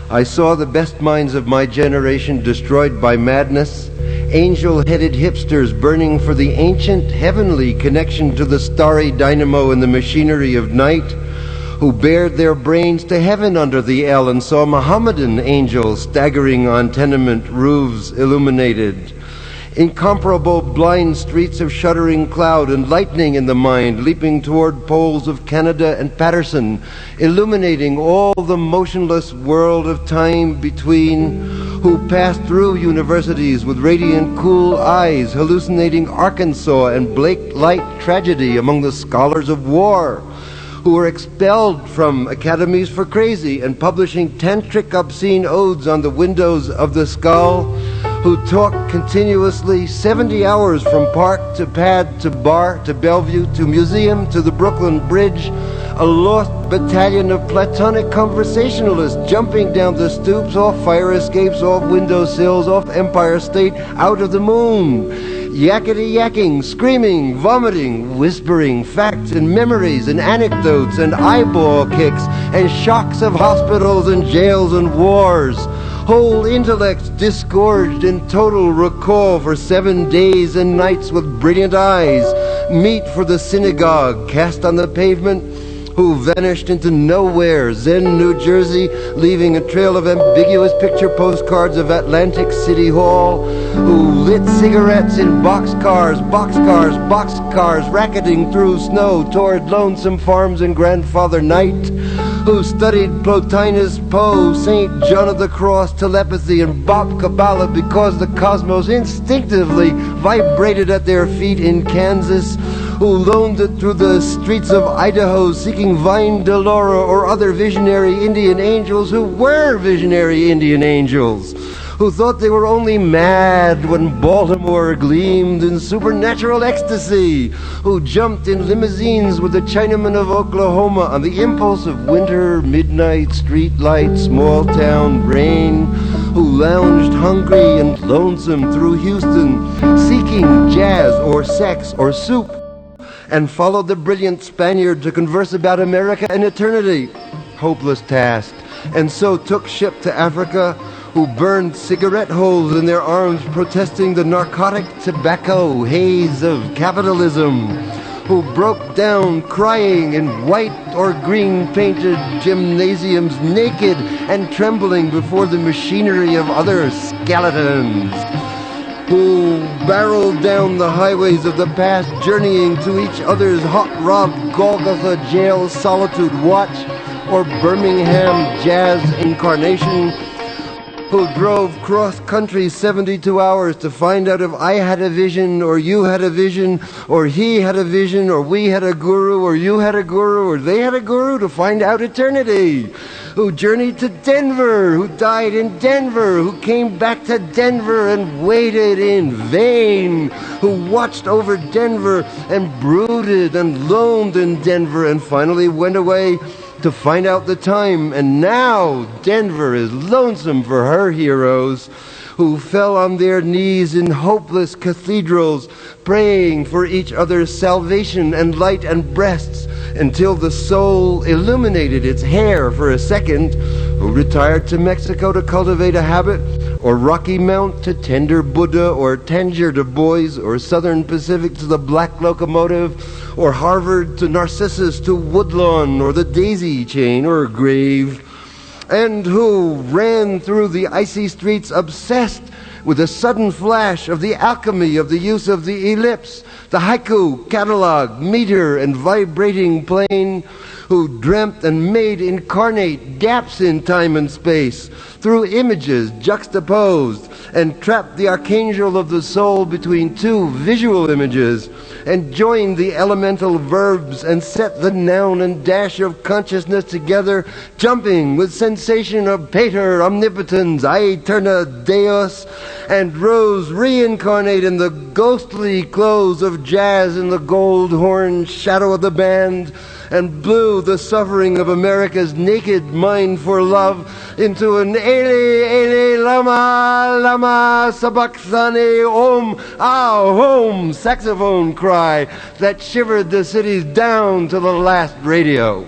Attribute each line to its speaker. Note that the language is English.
Speaker 1: I saw the best minds of my generation destroyed by madness, angel-headed hipsters burning for the ancient heavenly connection to the starry dynamo and the machinery of night, who bared their brains to heaven under the L and saw Mohammedan angels staggering on tenement roofs illuminated. Incomparable blind streets of shuddering cloud and lightning in the mind, leaping toward poles of Canada and Patterson, illuminating all the motionless world of time between, who passed through universities with radiant cool eyes, hallucinating Arkansas and Blake Light tragedy among the scholars of war, who were expelled from academies for crazy and publishing tantric obscene odes on the windows of the skull, who talked continuously 70 hours from park to pad to bar to Bellevue to museum to the Brooklyn Bridge, a lost battalion of platonic conversationalists jumping down the stoops, off fire escapes, off windowsills, off Empire State, out of the moon. Yakety-yakking, screaming, vomiting, whispering facts and memories and anecdotes and eyeball kicks and shocks of hospitals and jails and wars. Whole intellects disgorged in total recall for 7 days and nights with brilliant eyes, meet for the synagogue cast on the pavement, who vanished into nowhere, Zen, New Jersey, leaving a trail of ambiguous picture postcards of Atlantic City Hall, who lit cigarettes in boxcars, racketing through snow toward lonesome farms in Grandfather Night, who studied Plotinus, Poe, St. John of the Cross, telepathy, and Bob Kabbalah because the cosmos instinctively vibrated at their feet in Kansas, who loaned it through the streets of Idaho seeking Vine Delora or other visionary Indian angels who were visionary Indian angels, who thought they were only mad when Baltimore gleamed in supernatural ecstasy, who jumped in limousines with the Chinamen of Oklahoma on the impulse of winter, midnight, street light, small town rain, who lounged hungry and lonesome through Houston, seeking jazz or sex or soup, and followed the brilliant Spaniard to converse about America and eternity. Hopeless task. And so took ship to Africa, who burned cigarette holes in their arms protesting the narcotic tobacco haze of capitalism, who broke down crying in white or green painted gymnasiums naked and trembling before the machinery of other skeletons, who barreled down the highways of the past, journeying to each other's hot-robbed Golgotha jail solitude watch or Birmingham jazz incarnation, who drove cross-country 72 hours to find out if I had a vision, or you had a vision, or he had a vision, or we had a guru, or you had a guru, or they had a guru, to find out eternity, who journeyed to Denver, who died in Denver, who came back to Denver and waited in vain, who watched over Denver and brooded and loaned in Denver and finally went away to find out the time. And now Denver is lonesome for her heroes, who fell on their knees in hopeless cathedrals, praying for each other's salvation and light and breasts, until the soul illuminated its hair for a second, who retired to Mexico to cultivate a habit, or Rocky Mount to tender Buddha, or Tangier to boys, or Southern Pacific to the black locomotive, or Harvard to Narcissus to Woodlawn, or the daisy chain, or grave, and who ran through the icy streets obsessed with a sudden flash of the alchemy of the use of the ellipse, the haiku, catalog, meter, and vibrating plane, who dreamt and made incarnate gaps in time and space through images juxtaposed, and trapped the archangel of the soul between two visual images, and joined the elemental verbs and set the noun and dash of consciousness together, jumping with sensation of pater omnipotens, aeterna deus, and rose reincarnate in the ghostly clothes of jazz in the gold horn shadow of the band, and blew the suffering of America's naked mind for love into an Eli, Eli, lama, lama, sabachthani, om, ah, home saxophone cry that shivered the cities down to the last radio.